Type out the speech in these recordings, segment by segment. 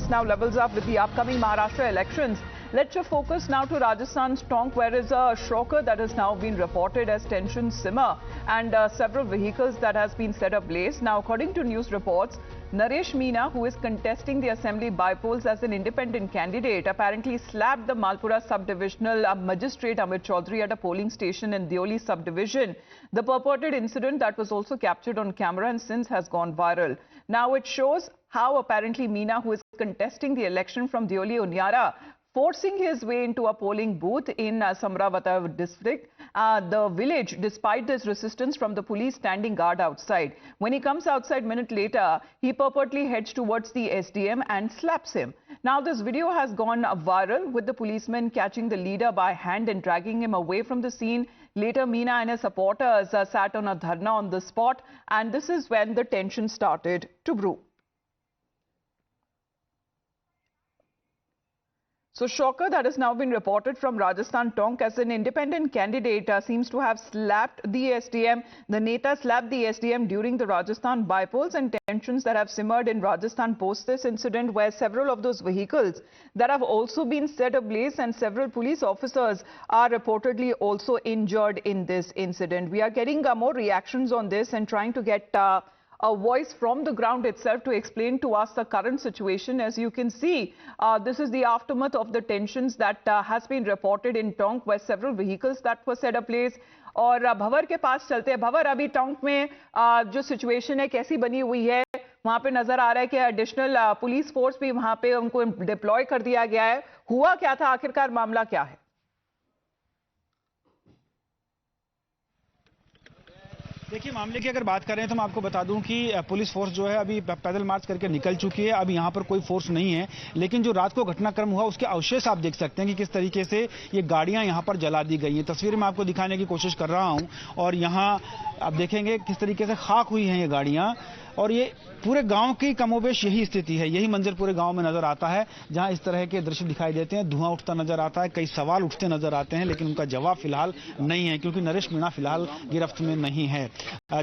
now levels up with the upcoming Maharashtra elections. Let's shift focus now to Rajasthan's Tonk, where is a shocker that has now been reported as tensions simmer and several vehicles that has been set ablaze. Now, according to news reports, Naresh Meena, who is contesting the assembly bypolls as an independent candidate, apparently slapped the Malpura subdivisional magistrate Amit Chaudhary at a polling station in Deoli subdivision. The purported incident that was also captured on camera and since has gone viral. Now it shows how apparently Meena, who is contesting the election from Deoli Unyara, forcing his way into a polling booth in Samravata district, the village, despite this resistance from the police standing guard outside. When he comes outside a minute later, he purportedly heads towards the SDM and slaps him. Now this video has gone viral, with the policeman catching the leader by hand and dragging him away from the scene. Later, Meena and his supporters sat on a dharna on the spot, and this is when the tension started to brew. So, shocker that has now been reported from Rajasthan Tonk as an independent candidate seems to have slapped the SDM. The Neta slapped the SDM during the Rajasthan bypolls, and tensions that have simmered in Rajasthan post this incident, where several of those vehicles that have also been set ablaze and several police officers are reportedly also injured in this incident. We are getting more reactions on this and trying to get a voice from the ground itself to explain to us the current situation. As you can see, this is the aftermath of the tensions that has been reported in Tonk, where several vehicles that were set ablaze. और भवर के पास चलते हैं। भवर, अभी टोंक में जो situation है कैसी बनी हुई है? वहां पे नजर आ रहा है कि एडिशनल पुलिस फोर्स भी वहां पे उनको डिप्लॉय कर दिया गया है। हुआ क्या था, आखिरकार मामला क्या है? देखिए, मामले की अगर बात करें तो मैं आपको बता दूं कि पुलिस फोर्स जो है अभी पैदल मार्च करके निकल चुकी है। अब यहां पर कोई फोर्स नहीं है, लेकिन जो रात को घटनाक्रम हुआ उसके अवशेष आप देख सकते हैं कि किस तरीके से ये गाड़ियां यहां पर जला दी गई हैं। तस्वीर में आपको दिखाने की कोशिश कर रहा हूं, और यहां आप देखेंगे किस तरीके से खाक हुई हैं ये गाड़ियां। और ये पूरे गांव की कमोबेश यही स्थिति है, यही मंजर पूरे गांव में नजर आता है, जहां इस तरह के दृश्य दिखाई देते हैं। धुआं उठता नजर आता है, कई सवाल उठते नजर आते हैं, लेकिन उनका जवाब फिलहाल नहीं है, क्योंकि नरेश मीणा फिलहाल गिरफ्त में नहीं है।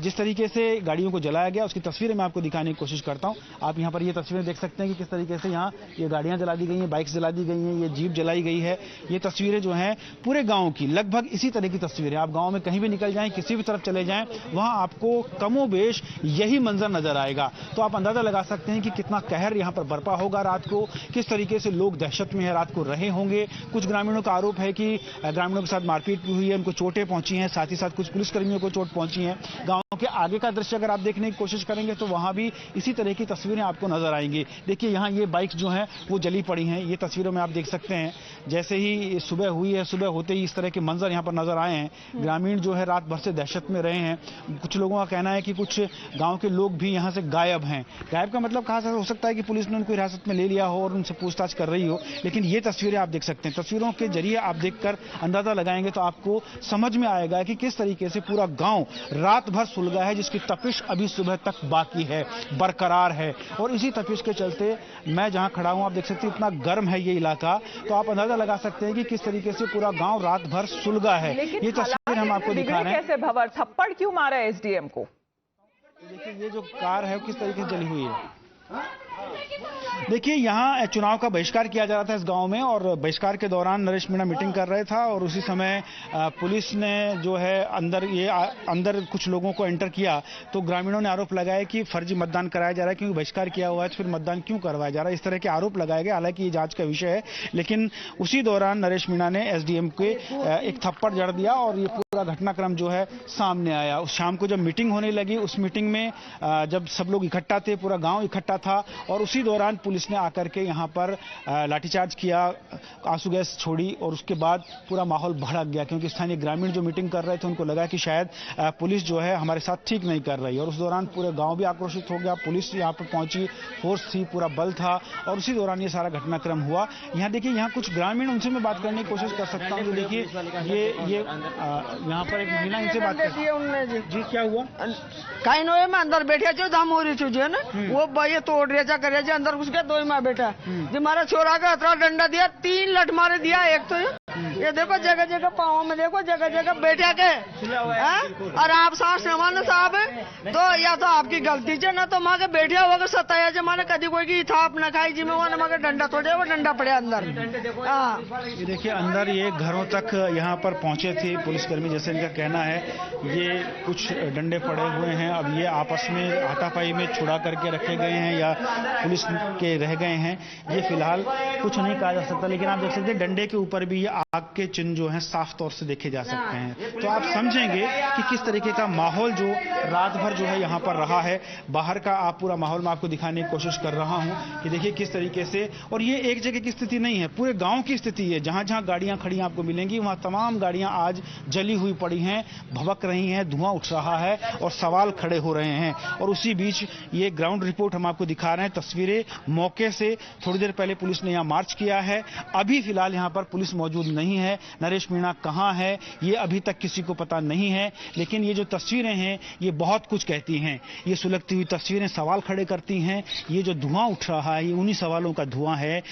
जिस तरीके से गाड़ियों को जलाया गया उसकी तस्वीरें मैं आपको दिखाने की कोशिश करता हूं। आप यहां पर ये तस्वीरें देख सकते हैं कि किस तरीके से यहां ये गाड़ियां जला दी गई हैं, बाइक्स जला दी गई हैं, ये जीप जलाई गई है। ये तस्वीरें जो हैं पूरे गांव की लगभग इसी तरह की तस्वीरें। आप गांव में कहीं भी निकल जाएं, किसी भी तरफ चले जाएं, वहां आपको कमोबेश यही मंजर नजर आएगा। तो आप अंदाजा लगा सकते हैं कि कितना कहर यहां पर बरपा होगा रात को, किस तरीके से लोग दहशत में रात को रहे होंगे। कुछ ग्रामीणों का आरोप है कि ग्रामीणों के साथ मारपीट भी हुई है, उनको चोटें पहुंची हैं, साथ ही साथ कुछ पुलिसकर्मियों को चोट पहुंची है। गांव के आगे का दृश्य अगर आप देखने की कोशिश करेंगे तो वहां भी इसी तरह की तस्वीरें आपको नजर आएंगी। देखिए, यहां ये बाइक्स जो हैं वो जली पड़ी हैं, ये तस्वीरों में आप देख सकते हैं। जैसे ही सुबह हुई है, सुबह होते ही इस तरह के मंजर यहां पर नजर आए हैं। ग्रामीण जो है रात भर से दहशत में रहे हैं। कुछ लोगों का कहना है कि कुछ गांव के लोग भी यहां से गायब हैं। गायब का मतलब कहा हो सकता है कि पुलिस ने उनको हिरासत में ले लिया हो और उनसे पूछताछ कर रही हो, लेकिन ये तस्वीरें आप देख सकते हैं। तस्वीरों के जरिए आप देखकर अंदाजा लगाएंगे तो आपको समझ में आएगा कि किस तरीके से पूरा गांव रात भर सुलगा है, जिसकी तपिश अभी सुबह तक बाकी है, बरकरार है। और इसी तपिश के चलते मैं जहां खड़ा हूं, आप देख सकते हैं इतना गर्म है ये इलाका, तो आप अंदाजा लगा सकते हैं कि किस तरीके से पूरा गांव रात भर सुलगा है। ये तस्वीर हम आपको दिखा रहे हैं। कैसे भवर थप्पड़ क्यों मारा है एसडीएम को? देखिए, ये जो कार है किस तरीके से जली हुई है। देखिए, यहाँ चुनाव का बहिष्कार किया जा रहा था इस गांव में, और बहिष्कार के दौरान नरेश मीणा मीटिंग कर रहे था, और उसी समय पुलिस ने जो है अंदर कुछ लोगों को एंटर किया। तो ग्रामीणों ने आरोप लगाया कि फर्जी मतदान कराया जा रहा है, क्योंकि बहिष्कार किया हुआ है तो फिर मतदान क्यों करवाया जा रहा है, इस तरह के आरोप लगाए गए। हालांकि ये जांच का विषय है, लेकिन उसी दौरान नरेश मीणा ने एसडीएम के एक थप्पड़ जड़ दिया और ये पूरा घटनाक्रम जो है सामने आया। उस शाम को जब मीटिंग होने लगी, उस मीटिंग में जब सब लोग इकट्ठा थे, पूरा गाँव इकट्ठा था, और उसी दौरान पुलिस ने आकर के यहां पर लाठीचार्ज किया, आंसू गैस छोड़ी, और उसके बाद पूरा माहौल भड़क गया, क्योंकि स्थानीय ग्रामीण जो मीटिंग कर रहे थे उनको लगा कि शायद पुलिस जो है हमारे साथ ठीक नहीं कर रही, और उस दौरान पूरे गांव भी आक्रोशित हो गया। पुलिस यहां पर पहुंची, फोर्स थी, पूरा बल था, और उसी दौरान ये सारा घटनाक्रम हुआ। यहां देखिए, यहां कुछ ग्रामीण, उनसे मैं बात करने की कोशिश कर सकता हूं। देखिए, ये यहां पर एक महिला, इनसे बात करती है। जी, क्या हुआ? कहीं नो में अंदर बैठे जो धाम हो रही जो है ना, वो भाई तोड़ रहे जा करे अंदर घुस के दो माँ बेटा जो हमारा छोरा का अतरा डंडा दिया, 3 लठ मारे दिया। एक तो ये देखो जगह जगह पाँव में देखो जगह जगह बैठे के और आप साहब तो या तो आपकी गलती है ना तो माँ के बैठे होगा सताया जो माने कभी कोई की थाप न खाई जिम्मे वो माँ डंडा थोड़े वो डंडा पड़े अंदर। ये देखिए अंदर ये घरों तक यहाँ पर पहुंचे थे पुलिसकर्मी, जैसे इनका कहना है ये कुछ डंडे पड़े हुए हैं। अब ये आपस में हाथापाई में छुड़ा करके रखे गए हैं या पुलिस के रह गए हैं, ये फिलहाल कुछ नहीं कहा जा सकता। लेकिन आप देख सकते हैं डंडे के ऊपर भी ये आग के चिन्ह जो हैं साफ तौर से देखे जा सकते हैं। तो आप समझेंगे कि किस तरीके का माहौल जो रात भर जो है यहाँ पर रहा है। बाहर का आप पूरा माहौल मैं आपको दिखाने की कोशिश कर रहा हूँ कि देखिए किस तरीके से, और ये एक जगह की स्थिति नहीं है, पूरे गांव की स्थिति है। जहां जहां गाड़ियां खड़ी आपको मिलेंगी वहां तमाम गाड़ियां आज जली हुई पड़ी हैं, भभक रही हैं, धुआं उठ रहा है और सवाल खड़े हो रहे हैं। और उसी बीच ये ग्राउंड रिपोर्ट हम आपको दिखा रहे हैं, तस्वीरें मौके से। थोड़ी देर पहले पुलिस ने यहाँ मार्च किया है, अभी फिलहाल यहाँ पर पुलिस मौजूद नहीं है। नरेश मीणा कहाँ है ये अभी तक किसी को पता नहीं है, लेकिन ये जो तस्वीरें हैं ये बहुत कुछ कहती हैं। ये सुलगती हुई तस्वीरें सवाल खड़े करती हैं। ये जो धुआं उठ रहा है ये उन्हीं सवालों का धुआं है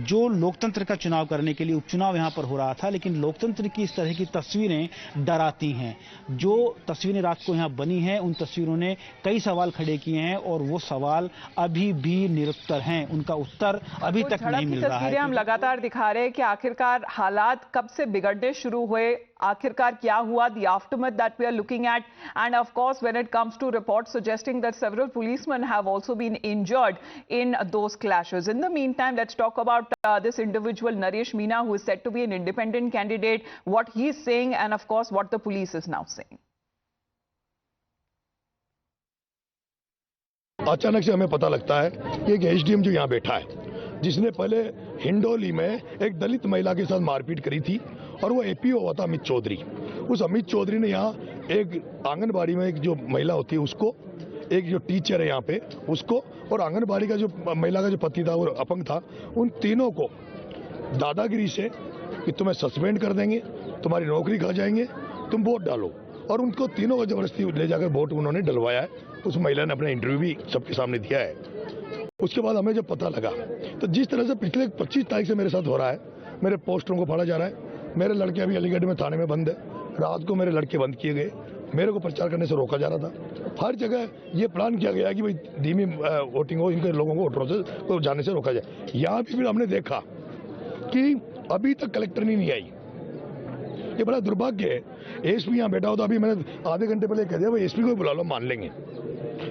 जो लोकतंत्र का चुनाव करने के लिए उपचुनाव यहां पर हो रहा था। लेकिन लोकतंत्र की इस तरह की तस्वीरें डराती हैं। जो तस्वीरें रात को यहां बनी हैं उन तस्वीरों ने कई सवाल खड़े किए हैं और वो सवाल अभी भी निरुत्तर हैं, उनका उत्तर अभी तक नहीं मिल रहा है। तस्वीरें हम लगातार दिखा रहे हैं कि आखिरकार हालात कब से बिगड़ने शुरू हुए, आखिरकार क्या हुआ, the aftermath that we are looking at, and of course when it comes to reports suggesting that several policemen have also been injured in those clashes. In the meantime, let's talk about this individual Naresh Meena, who is said to be an independent candidate, what he is saying and of course what the police is now saying. अचानक से हमें पता लगता है कि एक SDM जो यहाँ बैठा है, जिसने पहले हिंडोली में एक दलित महिला के साथ मारपीट करी थी और वो एपीओ हुआ था अमित चौधरी। उस अमित चौधरी ने यहाँ एक आंगनबाड़ी में एक जो महिला होती है उसको, एक जो टीचर है यहाँ पे उसको, और आंगनबाड़ी का जो महिला का जो पति था वो अपंग था, उन तीनों को दादागिरी से कि तुम्हें सस्पेंड कर देंगे, तुम्हारी नौकरी खा जाएंगे, तुम वोट डालो, और उनको तीनों को जबरदस्ती ले जाकर वोट उन्होंने डलवाया है। उस महिला ने अपना इंटरव्यू भी सबके सामने दिया है। उसके बाद हमें जब पता लगा तो जिस तरह से पिछले 25 तारीख से मेरे साथ हो रहा है, मेरे पोस्टरों को फाड़ा जा रहा है, मेरे लड़के अभी अलीगढ़ में थाने में बंद है, रात को मेरे लड़के बंद किए गए, मेरे को प्रचार करने से रोका जा रहा था। हर जगह ये प्लान किया गया कि भाई धीमी वोटिंग हो, इनके लोगों को वोटरों से जाने से रोका जाए। यहाँ भी फिर हमने देखा कि अभी तक कलेक्टर नहीं आई। ये बड़ा दुर्भाग्य है। एसपी यहाँ बैठा हो तो अभी मैंने आधे घंटे पहले कह दिया भाई एसपी को बुला लो, मान लेंगे,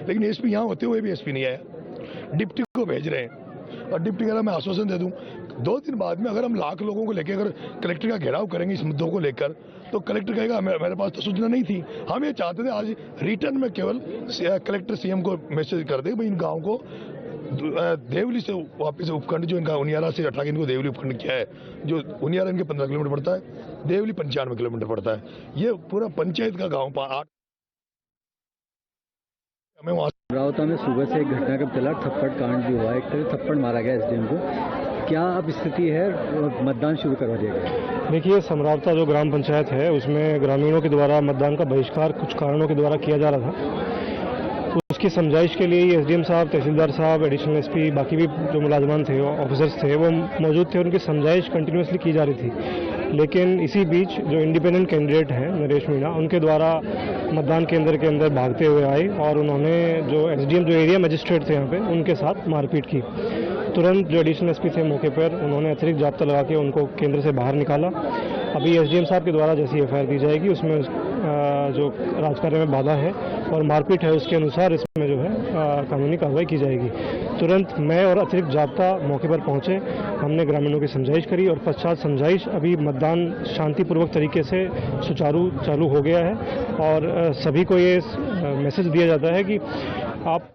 लेकिन एसपी यहाँ होते हुए भी एसपी नहीं आया। डिप्टी को भेज रहे हैं और डिप्टी कह रहा मैं आश्वासन दे दूं 2 दिन बाद में अगर हम लाख लोगों को लेकर अगर कलेक्टर का घेराव करेंगे इस मुद्दों को लेकर, तो कलेक्टर कहेगा मेरे पास तो सूचना नहीं थी। हम ये चाहते थे आज रिटर्न में केवल कलेक्टर सीएम को मैसेज कर दे भाई इन गाँव को देवली से वापस उपखंड जो इनका उनियारा से हटा के इनको देवली उपखंड किया है, जो उनियारा इनके 15 किलोमीटर पड़ता है, देवली 95 किलोमीटर पड़ता है। ये पूरा पंचायत का गाँव 8 हमें वहाँ रावता में सुबह से एक घटना का चला, थप्पड़ कांड भी हुआ, एक तरह थप्पड़ मारा गया एसडीएम को। क्या अब स्थिति है, मतदान शुरू करवा दिया गया? देखिए समरावता जो ग्राम पंचायत है उसमें ग्रामीणों के द्वारा मतदान का बहिष्कार कुछ कारणों के द्वारा किया जा रहा था। तो उसकी समझाइश के लिए एसडीएम साहब, तहसीलदार साहब, एडिशनल एसपी, बाकी भी जो मुलाजमान थे, ऑफिसर्स थे, वो मौजूद थे। उनकी समझाइश कंटिन्यूसली की जा रही थी। लेकिन इसी बीच जो इंडिपेंडेंट कैंडिडेट हैं नरेश मीणा, उनके द्वारा मतदान केंद्र के अंदर भागते हुए आए और उन्होंने जो एसडीएम जो एरिया मजिस्ट्रेट थे यहाँ पे उनके साथ मारपीट की। तुरंत जो एडिशनल एसपी थे मौके पर, उन्होंने अतिरिक्त जाब्ता लगा के उनको केंद्र से बाहर निकाला। अभी एसडीएम साहब के द्वारा जैसी एफआईआर दी जाएगी उसमें जो राजकार्य में बाधा है और मारपीट है उसके अनुसार इसमें जो है कानूनी कार्रवाई की जाएगी। तुरंत मैं और अतिरिक्त जाब्ता मौके पर पहुंचे, हमने ग्रामीणों की समझाइश करी और पश्चात समझाइश अभी मतदान शांतिपूर्वक तरीके से सुचारू चालू हो गया है। और सभी को ये मैसेज दिया जाता है कि आप